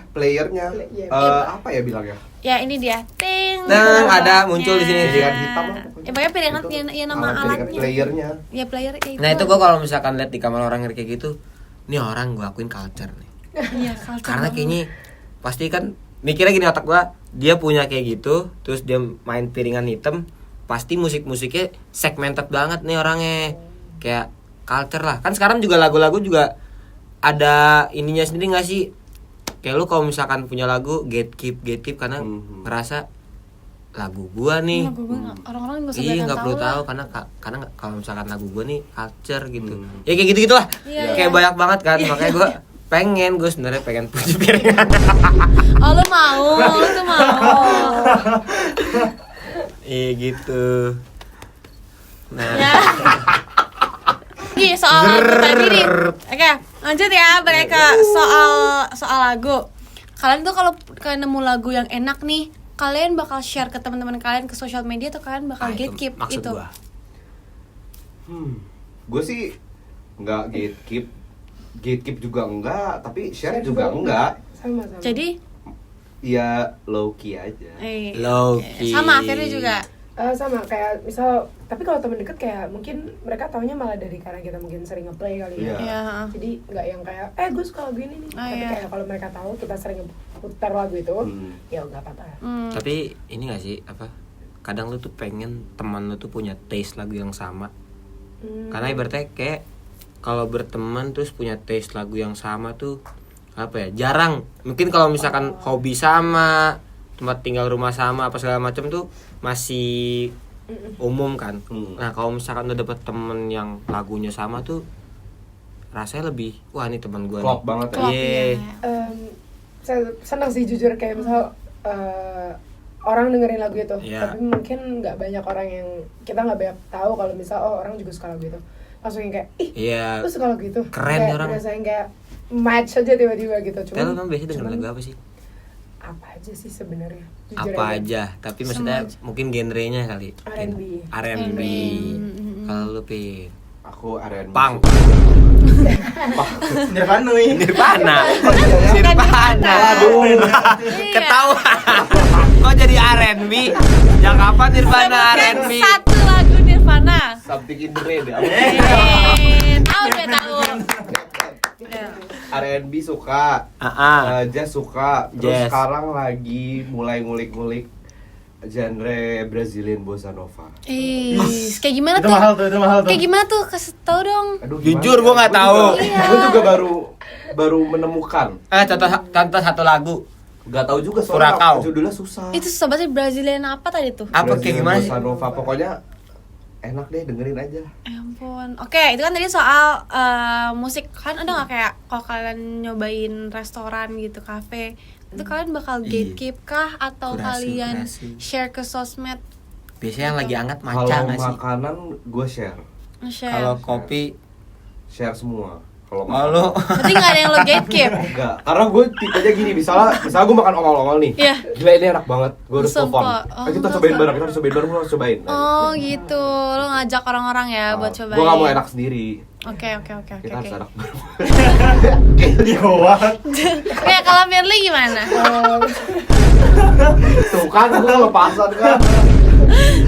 Playernya Iya. apa ya bilangnya? Ya ini dia, ting. Nah, ada muncul di sini. Piringan hitam lah Ya pokoknya piringan Itu ya nama alat piringan alatnya. playernya. Ya player ya Nah itu gua kalau misalkan lihat di kamar orang kayak gitu, ini orang gua akuin culture nih. Iya, culture Karena banget. kayaknya pasti kan mikirnya gini otak gua, dia punya kayak gitu, terus dia main piringan hitam, pasti musik-musiknya segmented banget nih orangnya. Kayak culture lah. Kan sekarang juga lagu-lagu juga ada ininya sendiri gak sih? Kayak lu kalau misalkan punya lagu gatekeep karena ngerasa lagu gua nih. Lagu gua orang-orang nggak usah Iya banyak nggak perlu tahu lah. karena kalau misalkan lagu gue nih culture gitu ya kayak gitu gitulah Iya, kayak iya. banyak banget kan makanya gue sebenarnya pengen punya piringan. Oh lu mau, lu tuh mau. Iya gitu. Nah Ya. Iya soal lagu tadi nih. Oke, lanjut ya balik ke soal lagu. Kalian tuh kalau kalian nemu lagu yang enak nih, kalian bakal share ke teman-teman kalian ke sosial media atau kalian bakal itu gatekeep maksud gitu? gua. Gue sih nggak gatekeep juga enggak, tapi share juga enggak. Sama-sama. Jadi, Ya low key aja. Low oke. key. Sama akhirnya juga. Sama kayak misal, tapi kalau temen deket kayak mungkin mereka taunya malah dari karena kita mungkin sering ngeplay kali ya. Iya. Iya. Jadi nggak yang kayak gue suka lagu ini nih. Oh, Tapi iya. kayak kalau mereka tahu kita sering putar lagu itu, ya nggak apa-apa. Tapi ini gak sih apa? Kadang lu tuh pengen teman lu tuh punya taste lagu yang sama. Karena ibaratnya kayak kalau berteman terus punya taste lagu yang sama tuh apa ya? Jarang. Mungkin kalau misalkan hobi sama, tempat tinggal rumah sama apa segala macam tuh masih umum kan. Nah, kalau misalkan udah dapet temen yang lagunya sama tuh rasanya lebih wah ini teman gua Klop nih. banget ya. Klop, Iya. iya. Saya senang sih jujur kayak misal orang dengerin lagu itu, Iya. tapi mungkin nggak banyak orang yang kita nggak banyak tahu kalau misal orang juga suka lagu itu. Langsung yang kayak Iya. lu suka lagu itu. Keren Kayak orang. Rasanya kayak match aja tiba-tiba gitu. Tapi lu emang biasanya denger lagu apa sih? Apa aja sih sebenarnya? Jujur Apa aja, tapi maksudnya mungkin genrenya kali. R&B. R&B. Kalau lu Pin. Aku R&B. Punk. Nirvana nih. Nirvana. Nirvana. Aduh. Ketawa. Kok jadi R&B? Yang apa Nirvana R&B? Satu lagu Nirvana. Something in the rain ya. Tahu deh tahu. R&B suka, jazz suka. Terus Jazz. sekarang lagi mulai ngulik-ngulik genre Brazilian bossa nova. Kayak gimana Itu tuh? mahal tuh, itu mahal tuh. Kayak gimana tuh? Kasih tau dong. Aduh, Jujur, gimana gua ya? nggak tahu. Iya. Gue juga baru menemukan. Contoh satu lagu. Gak tahu juga Furacão. soalnya judulnya susah. Itu susah banget Brazilian apa tadi tuh? Apa kayak Brazilian gimana sih? bossa nova, pokoknya enak deh dengerin aja. Ya ampun. Oke, itu kan tadi soal musik. Kan ada nggak kayak kalau kalian nyobain restoran gitu, kafe, itu kalian bakal Iya. gatekeep kah atau Kurasi, kalian kurasi. share ke sosmed? Biasanya yang lagi hangat maca Kalau nggak sih? makanan gue share Share. Kalau kopi, semua. Kalau lu Berarti nggak ada yang lo gatekeep. enggak, karena gue tipenya gini, misalnya gue makan ongol-ongol nih. Iya. Gila ini enak banget, gue harus Sumpah. telepon. Oh, Kita sumpah. cobain bareng, lu harus cobain. Nah, Oh gitu, lo ngajak orang-orang ya buat cobain. Gue gak mau enak sendiri. Oke. Kita harus enak bareng. Iya banget. Oke, kalau Mirly gimana? Tuh kan, gue lepasan kan.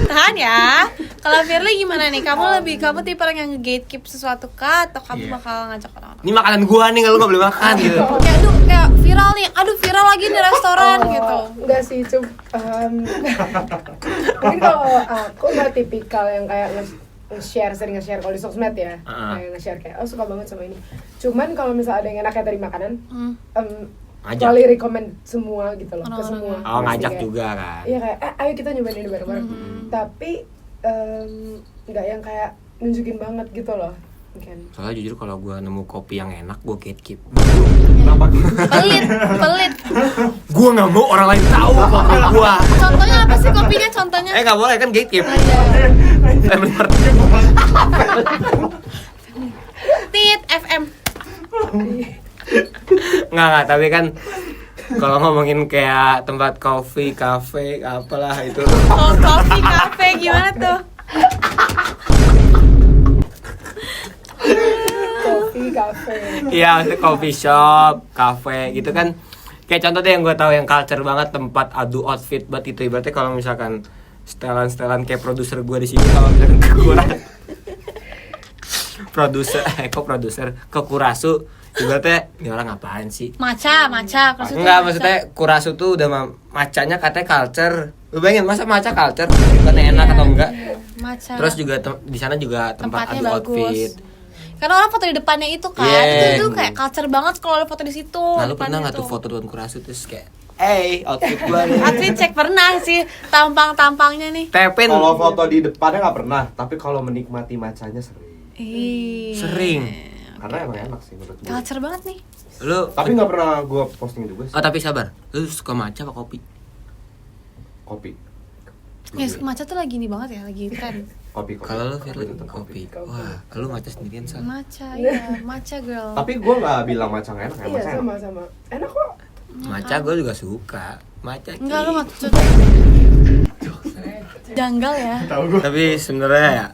Tahan ya. Kalau Firly gimana nih? Kamu tipe orang yang nge-gatekeep sesuatu kah atau kamu bakal ngajak orang-orang? Ini makanan gua nih, kalau nggak boleh makan gitu. Kayak viral nih. Aduh, viral lagi di restoran gitu. Enggak sih, mungkin kalau aku nggak tipikal yang kayak sering nge-share kalau di sosmed ya. Kayak nge-share kayak suka banget sama ini. Cuman kalau misalnya ada yang enaknya dari makanan, Ajak. kali rekomend semua gitu loh, ke Orang-orang semua. Oh, ngajak Kayak- juga kan. Iya kayak ayo kita nyobain ini bareng-bareng. Tapi nggak yang kayak nunjukin banget gitu loh. Mungkin. Soalnya jujur kalau gua nemu kopi yang enak, gua gatekeep. Kenapa gitu? Pelit. Gua nggak mau orang lain tahu kopi gua. Contohnya apa sih kopinya? Contohnya? Nggak boleh kan gatekeep. Family Mart. Tit FM. Nggak, tapi kan kalau ngomongin kayak tempat kopi, kafe, apalah itu. Oh, coffee cafe gimana tuh? Coffee cafe. Iya, maksudnya coffee shop, kafe gitu kan. Kayak contoh deh yang gue tahu yang culture banget, tempat adu outfit banget itu. Ibaratnya kalau misalkan setelan kayak produser gue di sini kalau misalkan kekurangan produser ke Kurasu, ibaratnya ini orang apaan sih? Maca. Enggak, maksudnya Kurasu tuh udah macanya katanya culture. Lu bayangin masa maca culture? Bukannya enak atau enggak? Maca. Terus juga di sana juga tempat Tempatnya adu bagus. outfit. Karena orang foto di depannya itu kan, Yeah. itu kayak culture banget kalau ada foto di situ. Nah, lu depannya pernah nggak tuh. tuh foto dengan Kurasu terus kayak, outfit gua nih. Outfit cek pernah sih, tampangnya nih. Tepin. Kalau foto di depannya nggak pernah, tapi kalau menikmati macanya sering. Sering. Karena emang enak sih menurut gue. Culture banget nih. Lu Tapi nggak pernah gue posting juga sih. oh tapi sabar. Lu suka matcha apa kopi? Kopi. Ya, matcha tuh lagi nih banget ya, lagi tren. Kopi. Kalau lu Firly Tetap kopi. Wah, lu matcha sendirian Sal. Matcha, ya, matcha girl. Tapi gue nggak bilang macam enak, Iya macam enak. sama-sama. Enak kok. Matcha gue juga suka. Matcha. Enggak, lu matcha. Janggal ya. Tapi sebenarnya ya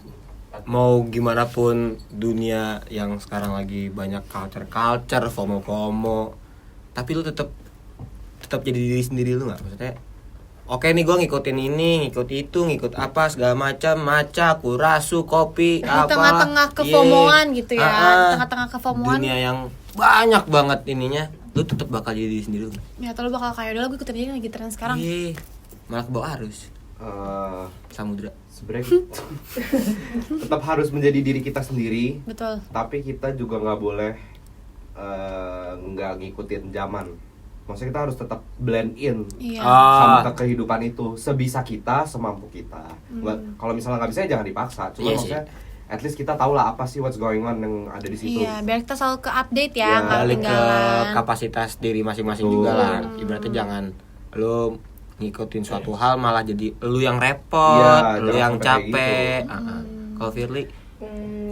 mau gimana pun dunia yang sekarang lagi banyak culture FOMO, tapi lu tetap jadi diri sendiri lu nggak? Maksudnya oke nih gue ngikutin ini, ngikut itu, ngikut apa segala macam, matcha, Kurasu, kopi, Di apa tengah-tengah kefomoan gitu ya. Tengah-tengah kefomoan. dunia yang banyak banget ininya, lu tetap bakal jadi diri sendiri lu nggak? Ya, atau lu bakal kayak udah lah gue ikutin aja lagi tren sekarang. Iya, malah ke bawah arus samudra. Sebenarnya tetap harus menjadi diri kita sendiri, Betul. tapi kita juga nggak boleh nggak ngikutin zaman. Maksudnya kita harus tetap blend in Iya. sama kehidupan itu sebisa kita, semampu kita. Kalau misalnya nggak bisa ya jangan dipaksa. Cuma Iya maksudnya at least kita tahu lah apa sih what's going on yang ada di situ. Iya, biar kita selalu ke update ya, Iya, nggak Balik ke ketinggalan. kapasitas diri masing-masing Betul. juga lah. Ibaratnya jangan lu ngikutin suatu hal malah jadi lu yang repot, Iya, lu jangan yang sampai kayak capek. gitu. Kalau Firly,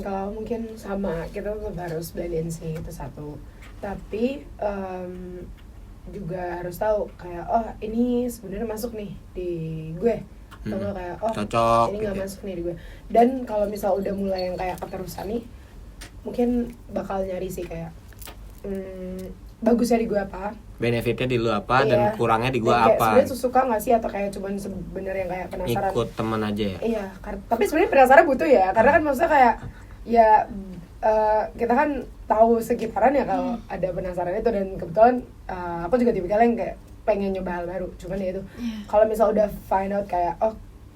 Kalau mungkin sama, kita tetap harus blend in sih, itu satu. Tapi juga harus tahu kayak ini sebenarnya masuk nih di gue. Atau nggak kayak cocok ini nggak gitu. masuk nih di gue. Dan kalau misal udah mulai yang kayak keterusan nih, mungkin bakal nyari sih kayak bagusnya di gue apa, benefitnya di lu apa Iya. dan kurangnya di gua Dan kayak apa. sebenarnya suka nggak sih atau kayak cuman sebenarnya kayak penasaran. Ikut temen aja ya. Iya, tapi sebenarnya penasaran butuh ya, karena kan maksudnya kayak ya kita kan tahu sekitaran ya kalau ada penasaran itu, dan kebetulan aku juga tipikal yang kayak pengen nyoba hal baru, cuman ya itu kalau misal udah find out kayak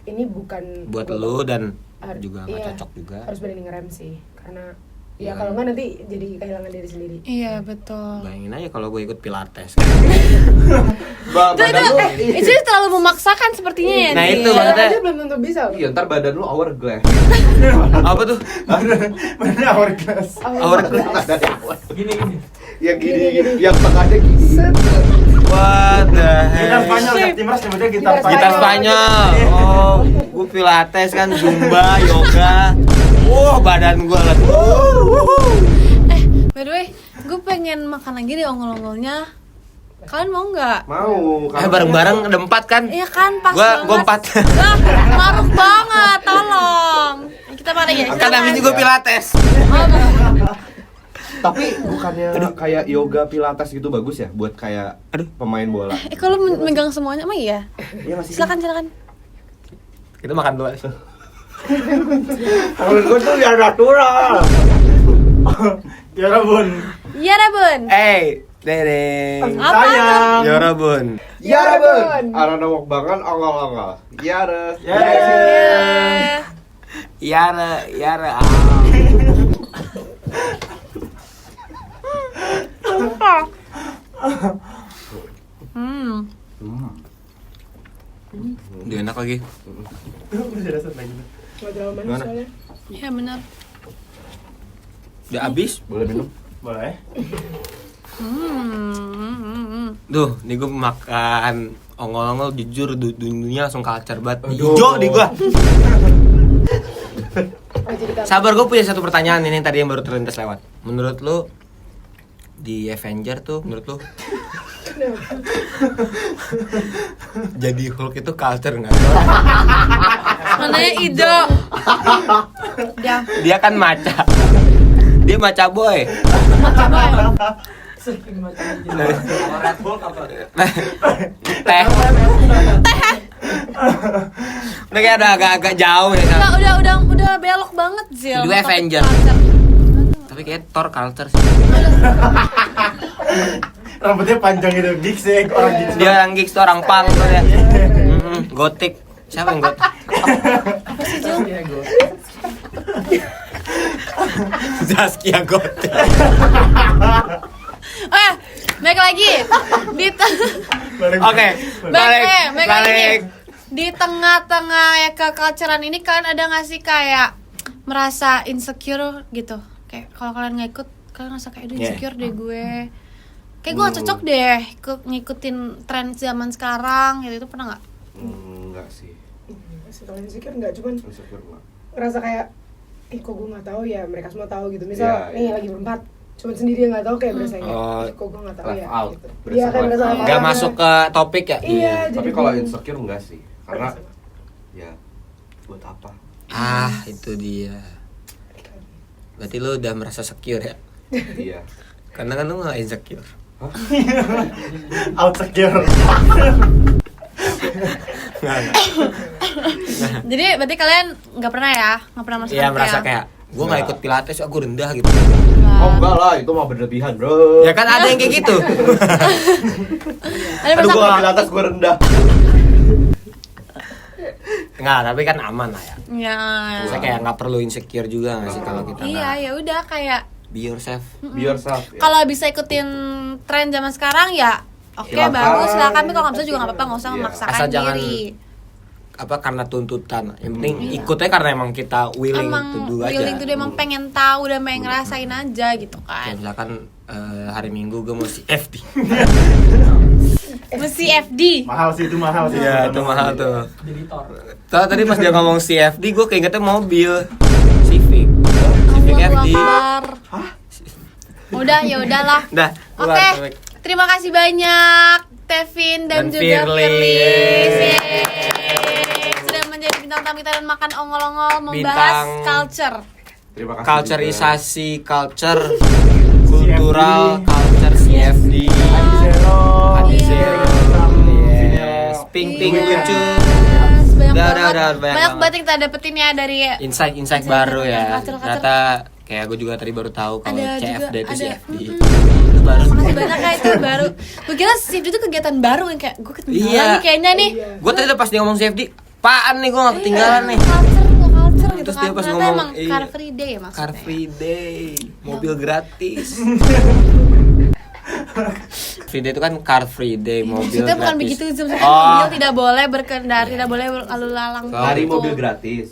ini bukan Buat lu dan Har- juga nggak iya, cocok juga. harus berani ngerem sih, karena Iya. ya kalau nggak nanti jadi kehilangan diri sendiri. Iya, betul. Bayangin aja kalau gue ikut pilates. Badan lu, Itu terlalu memaksakan sepertinya ya. Nah, Di. itu Jalan maksudnya aja belum tentu bisa loh. iya ntar badan lu hourglass. apa tuh? Mana hourglass? Hourglass dari awal. Gini. Yang gini, yang tengahnya gini. What the Gitar heck? Spanyol, ya, Timras sebutnya gitar Gitar Gitar Spanyol. Spanyol. Oh, gue pilates kan, zumba, yoga. Badan gue lah. By the way, gue pengen makan lagi deh ongol-ongolnya. Kalian mau nggak? Mau. Bareng-bareng ada 4 kan? Iya kan, pas Gua banget. 4. Lah, maruk banget, tolong. Kita mana ya? Kan habis juga pilates. Tapi bukannya kayak yoga pilates gitu bagus ya buat kayak pemain bola. Kalau megang semuanya emang iya? Iya nggak sih? Silakan. Kita makan dulu. Menurut gue tuh ya natural. Ya Rabun. Iya Rabun. Dede. Apa? Sayang. Ya Rabun. Ya Bun. Arana mukbangan ongol-ongol. Yara. Ya. Yara. Dia enak lagi. Udah rasa lagi. Nggak terlalu manis Gimana? soalnya. Iya benar. Udah habis? Boleh minum? Boleh. Duh, nih gue makan ongol-ongol jujur dunia langsung culture banget. Aduh. Hijau di gua. Oh, jadi kan. Sabar, gue punya satu pertanyaan ini tadi yang baru terlintas lewat. Menurut lu di Avenger tuh menurut lu jadi Hulk itu culture nggak? Mananya Ido. Dia. Dia kan maca. Dia maca boy. Red Bull apa? Teh. Udah kayak agak jauh ya. Udah belok banget Zil. Dua Topik Avenger. culture. Tapi kayak Thor culture sih. Rambutnya panjang gitu, gigs ya orang gigs. Dia orang gigs tuh orang punk tuh ya. Gotik. Siapa yang gotik? Zaskia gotik. Balik lagi. Oke, Balik lagi. Di tengah-tengah ya keculturean ini kalian ada nggak sih kayak merasa insecure gitu? Kayak kalau kalian nggak ikut, kalian ngerasa kayak aduh insecure deh gue. Kayak gue gak cocok deh ngikutin tren zaman sekarang gitu, itu pernah nggak? Enggak sih. Kalau insecure nggak, cuman Insecure enggak. ngerasa kayak kok gue nggak tahu ya, mereka semua tahu gitu. Misal Iya, nih iya. lagi berempat, cuman sendiri yang nggak tahu kayak berasa kayak Oh. kok gue nggak tahu Left ya out. gitu. Berasa Iya kan left berasa out. left Gak out. masuk ke topik ya? Iya, jadi Tapi kalau bingung. insecure enggak sih. Karena ya buat apa? Itu dia. Berarti lu udah merasa secure ya? Iya. Karena kan lu gak insecure. Outsecure. Jadi berarti kalian nggak pernah ya? Nggak pernah merasa Iya merasa kayak gue gak ikut pilates, aku rendah gitu. Oh enggak lah, itu mah berlebihan, Bro. Ya kan ada yang kayak gitu. Ada Aduh, merasa gua di atas gua rendah. Enggak, tapi kan aman lah ya. ya. Saya kayak nggak perlu insecure juga nggak sih kalau kita Iya nggak ya udah kayak be yourself. Be yourself. Ya. kalau bisa ikutin tren zaman sekarang ya oke Silakan. bagus silakan, tapi kalau nggak bisa juga nggak apa-apa, nggak usah Iya. memaksakan Asal jangan diri. Apa karena tuntutan. Yang penting ikutnya karena emang kita willing Emang to do aja. willing tuh dia emang pengen tahu dan pengen ngerasain aja gitu Kayak kan. misalkan hari Minggu gue mau CFD. Mesti FD. Mahal sih itu mahal sih. Iya, itu mahal tuh. Tahu tadi pas dia ngomong CFD, gue keingetnya mobil Civic. Civic FD. Akbar. Udah ya udahlah. Dah, Oke, keluar, Civic. terima kasih banyak Tevin dan Dan juga Firly. Yeay. Sudah menjadi bintang tamu kita dan makan ongol-ongol membahas Bintang. culture. Terima kasih. Cultureisasi, culture, kultural, culture CFD. Zero. Adi Iya. Zero. Yes. Pink Iya. lucu. Banyak Udah, banget. udah, banyak Banyak banget. banget yang kita dapetin ya dari Insight baru ya. Culture-culture. Ternyata kayak gue juga tadi baru tahu kalau Ada CFD juga, itu ada. CFD. Itu baru. Makasih banyak kayak itu baru. Gue kira CFD itu kegiatan baru yang kayak gue ketinggalan Iya. nih kayaknya nih. Gue tadi pas dia ngomong CFD, apaan nih gue gak ketinggalan nih. Culture gitu Terus kan. dia pas Ternyata ngomong, emang iya. Car Free Day ya maksudnya. Car Free Day, mobil gratis. Free Day itu kan Car Free Day, mobil Maksudnya gratis. bukan begitu Zoom. Oh. Mobil tidak boleh berkendara, tidak boleh lalu lalang. Hari gitu. mobil gratis.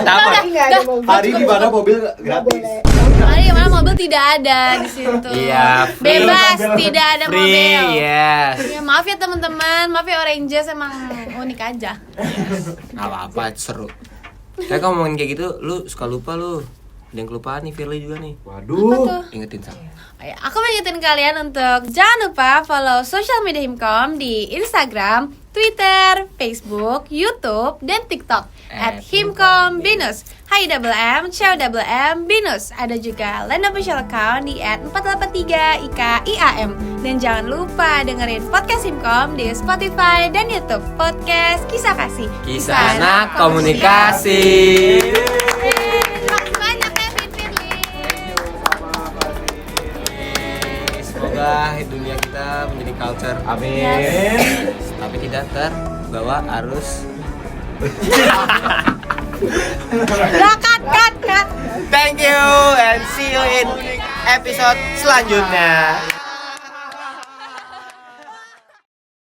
Apa? Tapi nggak ada mobil. Hari di mana mobil Nggak gratis? boleh. Hari di mana mobil tidak ada di situ. Iya, free. Bebas, tidak ada Free, mobil. yes. Ya, maaf ya teman-teman, maaf ya Oranges emang unik aja. Gak apa-apa, seru. Saya kalau ngomongin kayak gitu, lu suka lupa lu. Ada yang kelupaan nih, Firly juga nih. Apa Waduh. tuh? Ingetin Sam. Ayo, aku mengingetin kalian untuk jangan lupa follow sosial media Himkom di Instagram, Twitter, Facebook, YouTube, dan TikTok @himkombinus. HIMM, binus. Ada juga line official account di @483IKIAM. Dan jangan lupa dengerin podcast Himkom di Spotify dan YouTube podcast Kisah Kasih. Kisah anak komunikasi. Terima kasih banyak Kevin Firly. Semoga dunia kita menjadi culture. Amin. Tapi tidak terbawa arus. Cut. Thank you and see you in episode selanjutnya.